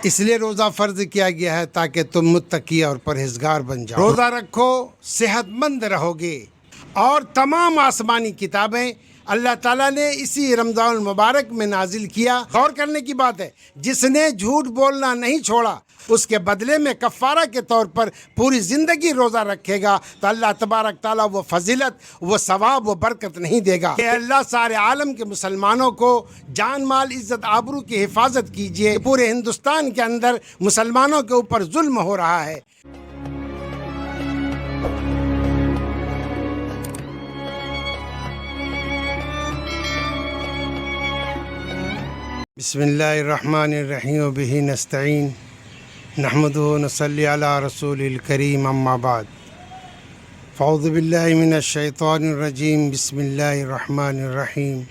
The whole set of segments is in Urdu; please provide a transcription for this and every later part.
اس لیے روزہ فرض کیا گیا ہے تاکہ تم متقی اور پرہیزگار بن جاؤ۔ روزہ رکھو، صحت مند رہو گے۔ اور تمام آسمانی کتابیں اللہ تعالیٰ نے اسی رمضان المبارک میں نازل کیا۔ غور کرنے کی بات ہے، جس نے جھوٹ بولنا نہیں چھوڑا اس کے بدلے میں کفارہ کے طور پر پوری زندگی روزہ رکھے گا تو اللہ تبارک تعالیٰ وہ فضیلت، وہ ثواب، وہ برکت نہیں دے گا۔ کہ اللہ سارے عالم کے مسلمانوں کو جان مال عزت آبرو کی حفاظت کیجئے۔ پورے ہندوستان کے اندر مسلمانوں کے اوپر ظلم ہو رہا ہے۔ بسم اللہ الرحمن الرحیم وبہ نستعین نحمدہ ونصلی علی رسول الکریم اما بعد فاعوذ باللہ من الشیطان الرجیم بسم اللہ الرحمن الرحیم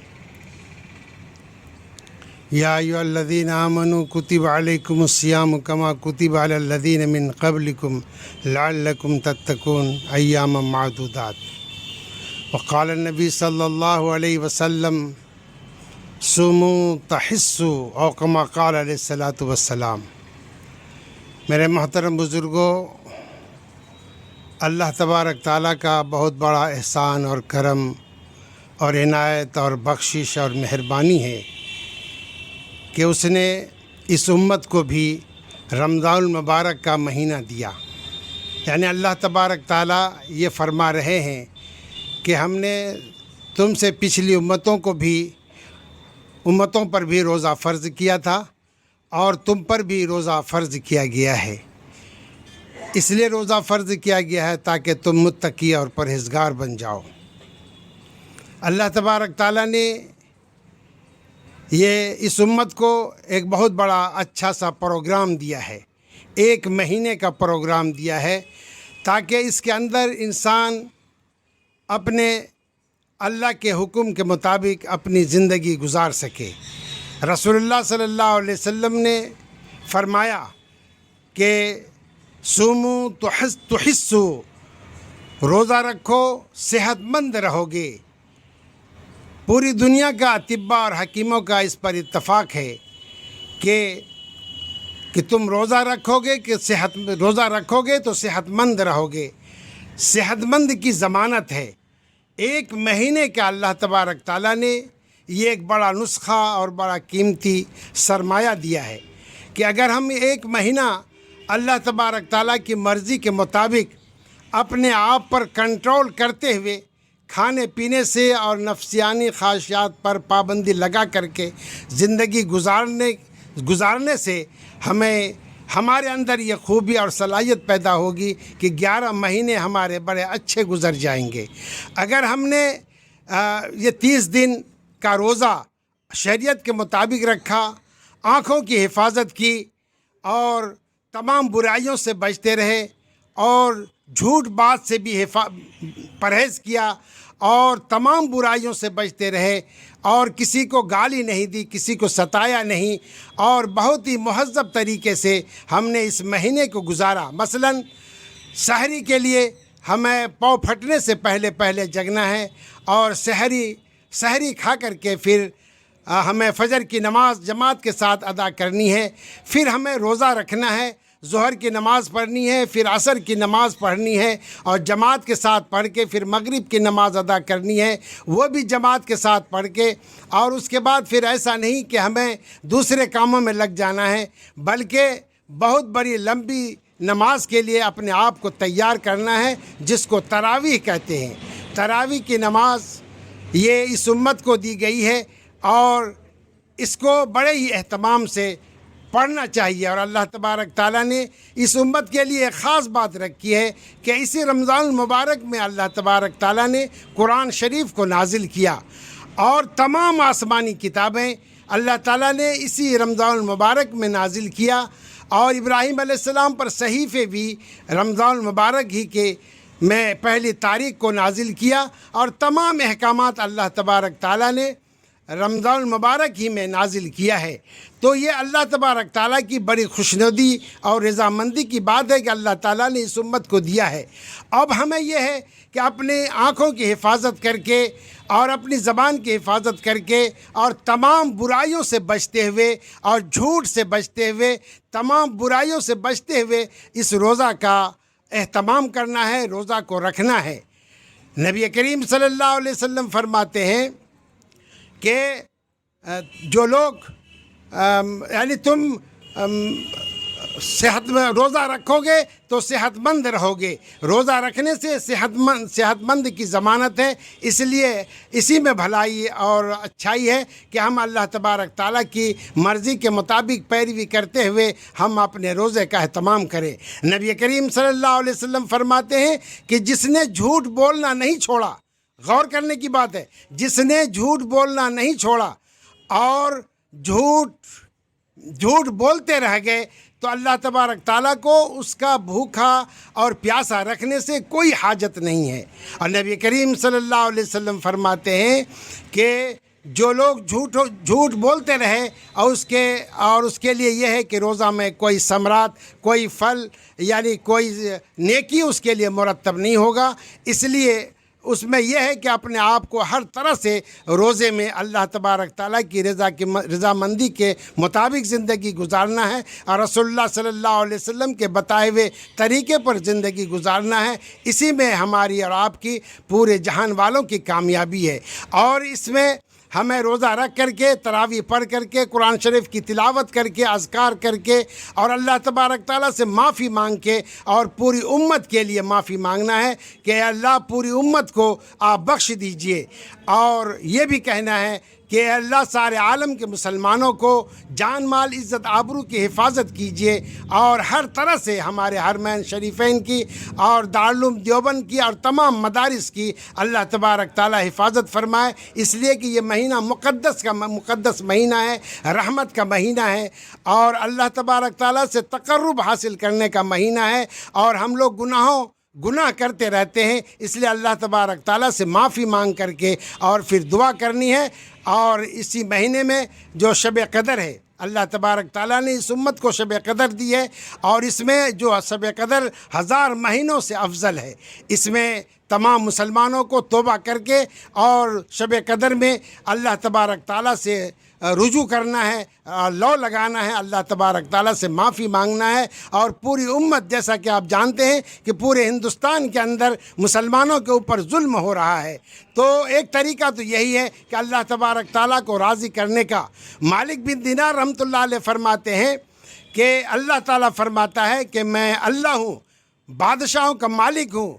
یا ایھا الذین آمنوا کتب علیکم الصیام کما کتب علی الذین من قبلکم لعلکم تتقون ایاما معدودات۔ وقال النبی صلی اللہ علیہ وسلم صوموا تحسوا او کما قال علیہ الصلوۃ والسلام۔ میرے محترم بزرگوں، اللہ تبارک تعالیٰ کا بہت بڑا احسان اور کرم اور عنایت اور بخشش اور مہربانی ہے کہ اس نے اس امت کو بھی رمضان المبارک کا مہینہ دیا۔ یعنی اللہ تبارک تعالیٰ یہ فرما رہے ہیں کہ ہم نے تم سے پچھلی امتوں پر بھی روزہ فرض کیا تھا اور تم پر بھی روزہ فرض کیا گیا ہے۔ اس لیے روزہ فرض کیا گیا ہے تاکہ تم متقی اور پرہیزگار بن جاؤ۔ اللہ تبارک تعالیٰ نے یہ اس امت کو ایک بہت بڑا اچھا سا پروگرام دیا ہے، ایک مہینے کا پروگرام دیا ہے تاکہ اس کے اندر انسان اپنے اللہ کے حکم کے مطابق اپنی زندگی گزار سکے۔ رسول اللہ صلی اللہ علیہ وسلم نے فرمایا کہ صوموا تحسوا، روزہ رکھو صحت مند رہو گے۔ پوری دنیا کا اطباء اور حکیموں کا اس پر اتفاق ہے کہ تم روزہ رکھو گے تو صحت مند رہو گے۔ صحت مند کی ضمانت ہے۔ ایک مہینے کا اللہ تبارک تعالیٰ نے یہ ایک بڑا نسخہ اور بڑا قیمتی سرمایہ دیا ہے کہ اگر ہم ایک مہینہ اللہ تبارک تعالیٰ کی مرضی کے مطابق اپنے آپ پر کنٹرول کرتے ہوئے کھانے پینے سے اور نفسیانی خواہشات پر پابندی لگا کر کے زندگی گزارنے سے ہمارے اندر یہ خوبی اور صلاحیت پیدا ہوگی کہ 11 مہینے ہمارے بڑے اچھے گزر جائیں گے۔ اگر ہم نے یہ 30 دن کا روزہ شریعت کے مطابق رکھا، آنکھوں کی حفاظت کی اور تمام برائیوں سے بچتے رہے اور جھوٹ بات سے بھی پرہیز کیا اور تمام برائیوں سے بچتے رہے اور کسی کو گالی نہیں دی، کسی کو ستایا نہیں اور بہت ہی مہذب طریقے سے ہم نے اس مہینے کو گزارا۔ مثلا سحری کے لیے ہمیں پاؤں پھٹنے سے پہلے جگنا ہے اور سحری کھا کر کے پھر ہمیں فجر کی نماز جماعت کے ساتھ ادا کرنی ہے، پھر ہمیں روزہ رکھنا ہے، ظہر کی نماز پڑھنی ہے، پھر عصر کی نماز پڑھنی ہے اور جماعت کے ساتھ پڑھ کے پھر مغرب کی نماز ادا کرنی ہے، وہ بھی جماعت کے ساتھ پڑھ کے، اور اس کے بعد پھر ایسا نہیں کہ ہمیں دوسرے کاموں میں لگ جانا ہے بلکہ بہت بڑی لمبی نماز کے لیے اپنے آپ کو تیار کرنا ہے جس کو تراویح کہتے ہیں۔ تراویح کی نماز یہ اس امت کو دی گئی ہے اور اس کو بڑے ہی اہتمام سے پڑھنا چاہیے، اور اللہ تبارک تعالیٰ نے اس امت کے لیے ایک خاص بات رکھی ہے کہ اسی رمضان المبارک میں اللہ تبارک تعالیٰ نے قرآن شریف کو نازل کیا اور تمام آسمانی کتابیں اللہ تعالیٰ نے اسی رمضان المبارک میں نازل کیا اور ابراہیم علیہ السلام پر صحیفے بھی رمضان المبارک ہی کے میں 1 تاریخ کو نازل کیا اور تمام احکامات اللہ تبارک تعالیٰ نے رمضان المبارک ہی میں نازل کیا ہے۔ تو یہ اللہ تبارک تعالیٰ کی بڑی خوشنودی اور رضامندی کی بات ہے کہ اللہ تعالیٰ نے اس امت کو دیا ہے۔ اب ہمیں یہ ہے کہ اپنے آنکھوں کی حفاظت کر کے اور اپنی زبان کی حفاظت کر کے اور تمام برائیوں سے بچتے ہوئے اور جھوٹ سے بچتے ہوئے، تمام برائیوں سے بچتے ہوئے اس روزہ کا اہتمام کرنا ہے، روزہ کو رکھنا ہے۔ نبی کریم صلی اللہ علیہ وسلم فرماتے ہیں کہ جو لوگ یعنی تم روزہ رکھو گے تو صحت مند رہو گے۔ روزہ رکھنے سے صحت مند کی ضمانت ہے، اس لیے اسی میں بھلائی اور اچھائی ہے کہ ہم اللہ تبارک تعالیٰ کی مرضی کے مطابق پیروی کرتے ہوئے ہم اپنے روزے کا اہتمام کریں۔ نبی کریم صلی اللہ علیہ وسلم فرماتے ہیں کہ جس نے جھوٹ بولنا نہیں چھوڑا، غور کرنے کی بات ہے، جس نے جھوٹ بولنا نہیں چھوڑا اور جھوٹ بولتے رہ گئے تو اللہ تبارک تعالیٰ کو اس کا بھوکا اور پیاسا رکھنے سے کوئی حاجت نہیں ہے۔ اور نبی کریم صلی اللہ علیہ وسلم فرماتے ہیں کہ جو لوگ جھوٹ بولتے رہے اور اس کے لیے یہ ہے کہ روزہ میں کوئی ثمرات، کوئی پھل یعنی کوئی نیکی اس کے لیے مرتب نہیں ہوگا، اس لیے اس میں یہ ہے کہ اپنے آپ کو ہر طرح سے روزے میں اللہ تبارک تعالیٰ کی رضامندی کے مطابق زندگی گزارنا ہے اور رسول اللہ صلی اللہ علیہ وسلم کے بتائے ہوئے طریقے پر زندگی گزارنا ہے۔ اسی میں ہماری اور آپ کی پورے جہان والوں کی کامیابی ہے۔ اور اس میں ہمیں روزہ رکھ کر کے، تراویح پڑھ کر کے، قرآن شریف کی تلاوت کر کے، اذکار کر کے اور اللہ تبارک تعالیٰ سے معافی مانگ کے اور پوری امت کے لیے معافی مانگنا ہے کہ اے اللہ پوری امت کو آپ بخش دیجئے، اور یہ بھی کہنا ہے کہ اے اللہ سارے عالم کے مسلمانوں کو جان مال عزت آبرو کی حفاظت کیجئے اور ہر طرح سے ہمارے حرمین شریفین کی اور دارالعلوم دیوبند کی اور تمام مدارس کی اللہ تبارک تعالی حفاظت فرمائے، اس لیے کہ یہ مہینہ مقدس مہینہ ہے، رحمت کا مہینہ ہے اور اللہ تبارک تعالیٰ سے تقرب حاصل کرنے کا مہینہ ہے، اور ہم لوگ گناہ کرتے رہتے ہیں، اس لیے اللہ تبارک تعالیٰ سے معافی مانگ کر کے اور پھر دعا کرنی ہے۔ اور اسی مہینے میں جو شب قدر ہے، اللہ تبارک تعالیٰ نے اس امت کو شب قدر دی ہے، اور اس میں جو شب قدر 1000 مہینوں سے افضل ہے، اس میں تمام مسلمانوں کو توبہ کر کے اور شب قدر میں اللہ تبارک تعالیٰ سے رجوع کرنا ہے، لو لگانا ہے، اللہ تبارک تعالیٰ سے معافی مانگنا ہے، اور پوری امت، جیسا کہ آپ جانتے ہیں کہ پورے ہندوستان کے اندر مسلمانوں کے اوپر ظلم ہو رہا ہے، تو ایک طریقہ تو یہی ہے کہ اللہ تبارک تعالیٰ کو راضی کرنے کا۔ مالک بن دینار رحمۃ اللہ علیہ فرماتے ہیں کہ اللہ تعالیٰ فرماتا ہے کہ میں اللہ ہوں، بادشاہوں کا مالک ہوں،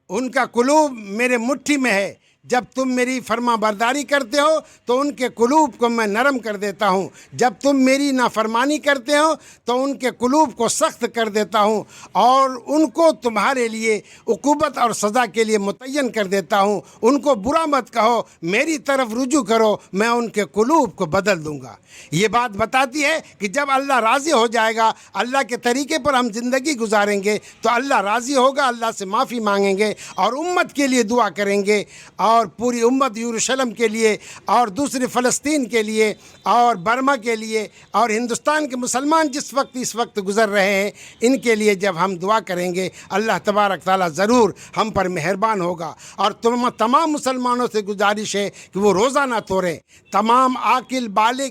ان کا قلوب میرے مٹھی میں ہے، جب تم میری فرما برداری کرتے ہو تو ان کے قلوب کو میں نرم کر دیتا ہوں، جب تم میری نافرمانی کرتے ہو تو ان کے قلوب کو سخت کر دیتا ہوں، اور ان کو تمہارے لیے عقوبت اور سزا کے لیے متعین کر دیتا ہوں۔ ان کو برا مت کہو، میری طرف رجوع کرو، میں ان کے قلوب کو بدل دوں گا۔ یہ بات بتاتی ہے کہ جب اللہ راضی ہو جائے گا، اللہ کے طریقے پر ہم زندگی گزاریں گے تو اللہ راضی ہوگا، اللہ سے معافی مانگیں گے اور امت کے لیے دعا کریں گے، اور پوری امت یروشلم کے لیے اور دوسری فلسطین کے لیے اور برما کے لیے اور ہندوستان کے مسلمان اس وقت گزر رہے ہیں، ان کے لیے جب ہم دعا کریں گے اللہ تبارک تعالیٰ ضرور ہم پر مہربان ہوگا۔ اور تمام مسلمانوں سے گزارش ہے کہ وہ روزہ نہ توڑیں، تمام عاقل بالغ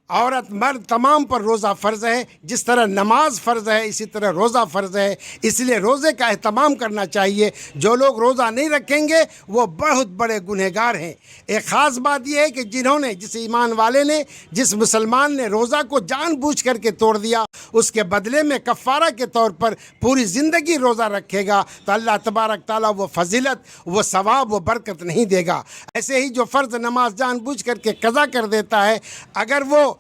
عورت مرد تمام پر روزہ فرض ہے، جس طرح نماز فرض ہے اسی طرح روزہ فرض ہے، اس لیے روزے کا اہتمام کرنا چاہیے۔ جو لوگ روزہ نہیں رکھیں گے وہ بہت بڑے گنہگار ہیں۔ ایک خاص بات یہ ہے کہ جس ایمان والے نے، جس مسلمان نے روزہ کو جان بوجھ کر کے توڑ دیا، اس کے بدلے میں کفارہ کے طور پر پوری زندگی روزہ رکھے گا تو اللہ تبارک تعالیٰ وہ فضیلت، وہ ثواب، وہ برکت نہیں دے گا۔ ایسے ہی جو فرض نماز جان بوجھ کر کے قضا کر دیتا ہے، اگر وہ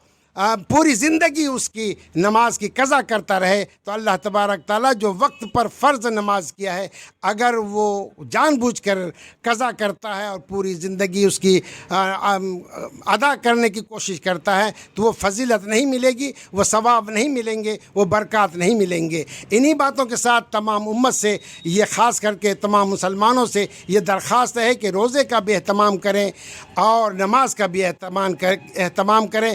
پوری زندگی اس کی نماز کی قضا کرتا رہے تو اللہ تبارک تعالیٰ جو وقت پر فرض نماز کیا ہے اگر وہ جان بوجھ کر قضا کرتا ہے اور پوری زندگی اس کی ادا کرنے کی کوشش کرتا ہے تو وہ فضیلت نہیں ملے گی، وہ ثواب نہیں ملیں گے، وہ برکات نہیں ملیں گے۔ انہی باتوں کے ساتھ تمام امت سے یہ خاص کر کے تمام مسلمانوں سے یہ درخواست ہے کہ روزے کا بھی اہتمام کریں اور نماز کا بھی اہتمام کریں۔